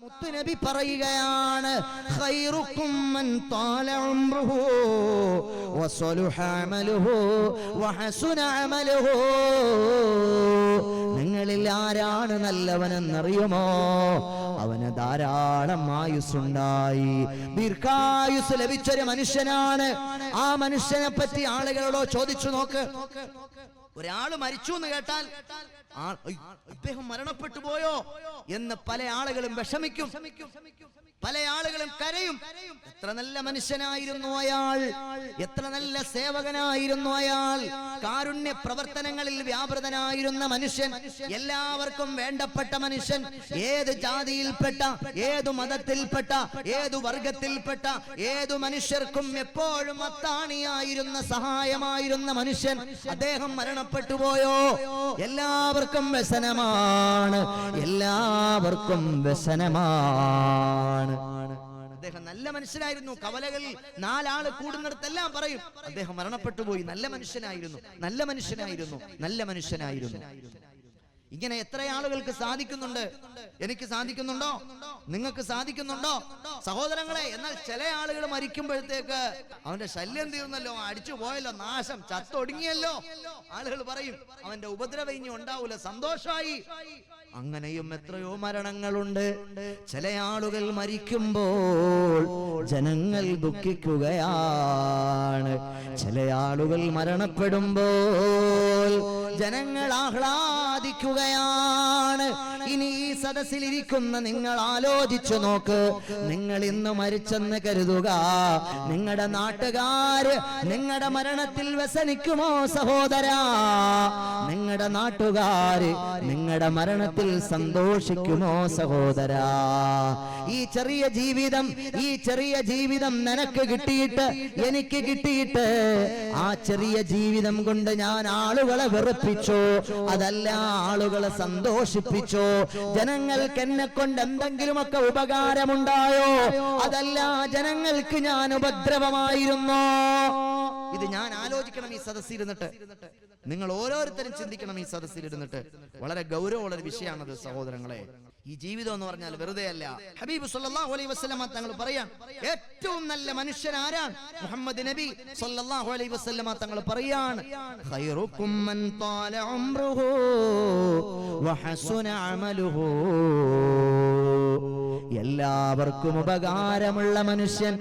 മുത്തുനബി പറയുകയാണ് ഖൈറുക്കും മൻ താല ഉംറുഹു വസലുഹ അമലുഹു വഹസുന അമലുഹു. നിങ്ങളിൽ ആരാണ് നല്ലവനെന്നറിയുമോ? അവന് ധാരാളം ആയുസ്സുണ്ടായി, ദീർഘായുസ് ലഭിച്ചൊരു മനുഷ്യനാണ്. ആ മനുഷ്യനെ പറ്റി ആളുകളോട് ചോദിച്ചു നോക്ക്. ഒരാള് മരിച്ചു എന്ന് കേട്ടാൽ അദ്ദേഹം മരണപ്പെട്ടു പോയോ എന്ന് പല ആളുകളും വിഷമിക്കും, പല ആളുകളും കരയും. എത്ര നല്ല മനുഷ്യനായിരുന്നു അയാൾ, എത്ര നല്ല സേവകനായിരുന്നു അയാൾ, കാരുണ്യ പ്രവർത്തനങ്ങളിൽ വ്യാപൃതനായിരുന്ന മനുഷ്യൻ, എല്ലാവർക്കും വേണ്ടപ്പെട്ട മനുഷ്യൻ, ഏത് ജാതിയിൽപ്പെട്ട, ഏതു മതത്തിൽപ്പെട്ട, ഏതു വർഗത്തിൽപ്പെട്ട ഏതു മനുഷ്യർക്കും എപ്പോഴും അത്താണിയായിരുന്ന, സഹായമായിരുന്ന മനുഷ്യൻ അദ്ദേഹം മരണപ്പെട്ടു പോയോ? എല്ലാവർക്കും വ്യസനമാണ്, എല്ലാവർക്കും വ്യസനമാണ്. അദ്ദേഹം നല്ല മനുഷ്യനായിരുന്നു. കവലകളിൽ നാലാള് കൂടുന്നിടത്തെല്ലാം പറയും അദ്ദേഹം മരണപ്പെട്ടു പോയി, നല്ല മനുഷ്യനായിരുന്നു, നല്ല മനുഷ്യനായിരുന്നു, നല്ല മനുഷ്യനായിരുന്നു. ഇങ്ങനെ എത്ര ആളുകൾക്ക് സാധിക്കുന്നുണ്ട്? എനിക്ക് സാധിക്കുന്നുണ്ടോ? നിങ്ങൾക്ക് സാധിക്കുന്നുണ്ടോ സഹോദരങ്ങളെ? എന്നാൽ ചില ആളുകൾ മരിക്കുമ്പോഴത്തേക്ക് അവന്റെ ശല്യം തീർന്നല്ലോ, അടിച്ചു പോയല്ലോ, നാശം, ചത്തൊടുങ്ങിയല്ലോ, ആളുകൾ പറയും അവന്റെ ഉപദ്രവം ഇനി ഉണ്ടാവൂല, സന്തോഷമായി. അങ്ങനെയും എത്രയോ മരണങ്ങളുണ്ട്. ചില ആളുകൾ മരിക്കുമ്പോൾ ജനങ്ങൾ ദുഃഖിക്കുകയാണ്, ചില ആളുകൾ മരണപ്പെടുമ്പോൾ ജനങ്ങൾ ആഹ്ലാദിക്കുകയാണ്. ഇനി ഈ സദസ്സിലിരിക്കുന്ന നിങ്ങൾ ആലോചിച്ചു നോക്ക്. നിങ്ങൾ ഇന്ന് മരിച്ചെന്ന് കരുതുക, നിങ്ങളുടെ നാട്ടുകാര് നിങ്ങളുടെ മരണത്തിൽ വ്യസനിക്കുമോ സഹോദരാ? നിങ്ങളുടെ നാട്ടുകാര് നിങ്ങളുടെ മരണത്തിൽ സന്തോഷിക്കുമോ സഹോദരാ? ഈ ചെറിയ ജീവിതം നിനക്ക് കിട്ടിയിട്ട്, എനിക്ക് കിട്ടിയിട്ട്, ആ ചെറിയ ജീവിതം കൊണ്ട് ഞാൻ ആളുകളെ വെറുപ്പിച്ചോ? അതല്ല, ആളുകളെ സന്തോഷിപ്പിച്ചോ? ജനങ്ങൾക്ക് എന്നെ കൊണ്ട് എന്തെങ്കിലുമൊക്കെ ഉപകാരമുണ്ടായോ? അതല്ല, ജനങ്ങൾക്ക് ഞാൻ ഉപദ്രവമായിരുന്നോ? ഇത് ഞാൻ ആലോചിക്കണം ഈ സദസ്സിലിരുന്നിട്ട്. നിങ്ങൾ ഓരോരുത്തരും ചിന്തിക്കണം ഈ സദസ്സിലിരുന്നിട്ട്. വളരെ ഗൗരവമുള്ള ഒരു വിഷയമാണത് സഹോദരങ്ങളെ. ഈ ജീവിതം എന്ന് പറഞ്ഞാൽ വെറുതെ അല്ല. ഹബീബ് സല്ലല്ലാഹു അലൈഹി വസല്ലമ തങ്ങൾ പറയാൻ, ഏറ്റവും നല്ല മനുഷ്യൻ ആരാണ്? മുഹമ്മദ് നബി സല്ലല്ലാഹു അലൈഹി വസല്ലമ തങ്ങൾ പറയാണ്, ഖൈറുക്കും മൻ താല ഉംറുഹു വഹസുന അമലുഹു. എല്ലാവർക്കും ഉപകാരമുള്ള മനുഷ്യൻ,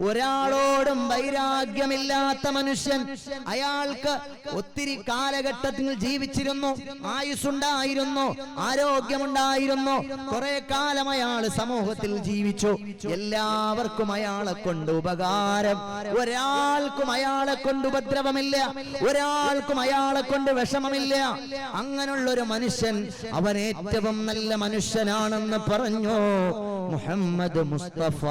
ഒരാളോടും വൈരാഗ്യമില്ലാത്ത മനുഷ്യൻ, അയാൾക്ക് ഒത്തിരി കാലഘട്ടത്തിൽ ജീവിച്ചിരുന്നു, ആയുസ്സുണ്ടായിരുന്നു, ആരോഗ്യമുണ്ടായിരുന്നു, കുറെ കാലം അയാൾ സമൂഹത്തിൽ ജീവിച്ചു, എല്ലാവർക്കും അയാളെ കൊണ്ട് ഉപകാരം, ഒരാൾക്കും അയാളെ കൊണ്ട് ഉപദ്രവമില്ല, ഒരാൾക്കും അയാളെ കൊണ്ട് വിഷമമില്ല. അങ്ങനെയുള്ളൊരു മനുഷ്യൻ അവൻ ഏറ്റവും നല്ല മനുഷ്യനാണെന്ന് പറഞ്ഞു മുഹമ്മദ് മുസ്തഫ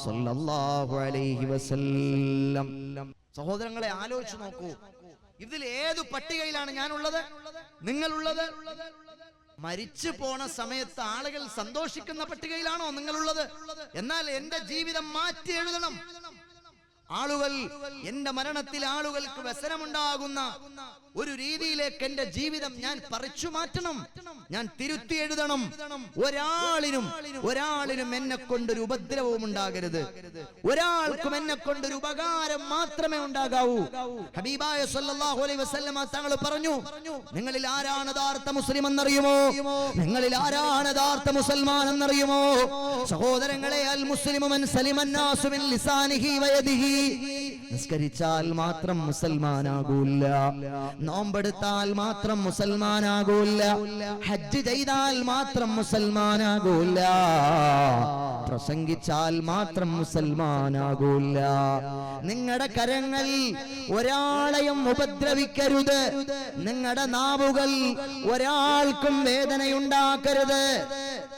സല്ലല്ലാഹു അലൈഹി വസല്ലം. സഹോദരങ്ങളെ ആലോചിച്ചു നോക്കൂ, ഇതിൽ ഏതു പട്ടികയിലാണ് ഞാനുള്ളത്, നിങ്ങളുള്ളത്? മരിച്ചു പോണ സമയത്ത് ആളുകൾ സന്തോഷിക്കുന്ന പട്ടികയിലാണോ നിങ്ങളുള്ളത്? എന്നാൽ എന്റെ ജീവിതം മാറ്റി എഴുതണം. ആളുകൾ, എന്റെ മരണത്തിൽ ആളുകൾക്ക് വ്യസനമുണ്ടാകുന്ന ഒരു രീതിയിലേക്ക് എന്റെ ജീവിതം ഞാൻ പറിച്ചു മാറ്റണം, ഞാൻ തിരുത്തി എഴുതണം. ഒരാളിനും എന്നെ കൊണ്ടൊരു ഉപദ്രവവും ഉണ്ടാകരുത്, ഒരാൾക്കും എന്നെ കൊണ്ടൊരു ഉപകാരം മാത്രമേ ഉണ്ടാകാവൂ. ഹബീബായ സല്ലല്ലാഹു അലൈഹി വസല്ലമ തങ്ങൾ പറഞ്ഞു, നിങ്ങളിൽ ആരാണ് യഥാർത്ഥ മുസ്ലിം എന്നറിയുമോ? നിങ്ങളിൽ ആരാണ് യഥാർത്ഥ മുസൽമാൻ എന്നറിയുമോ? സഹോദരങ്ങളെ, അൽ മുസ്ലിമു മൻ സലിമൻ നാസു മിൻ ലിസാനിഹി വയദിഹി. നിസ്കരിച്ചാൽ മാത്രം മുസൽമാനാകൂല, നോമ്പെടുത്താൽ മാത്രം മുസൽമാനാകൂല, ഹജ്ജ് ചെയ്താൽ മാത്രം മുസൽമാനാകൂല, പ്രസംഗിച്ചാൽ മാത്രം മുസൽമാനാകൂല. നിങ്ങളുടെ കരങ്ങൾ ഒരാളെയും ഉപദ്രവിക്കരുത്, നിങ്ങളുടെ നാവുകൾ ഒരാൾക്കും വേദനയുണ്ടാക്കരുത്.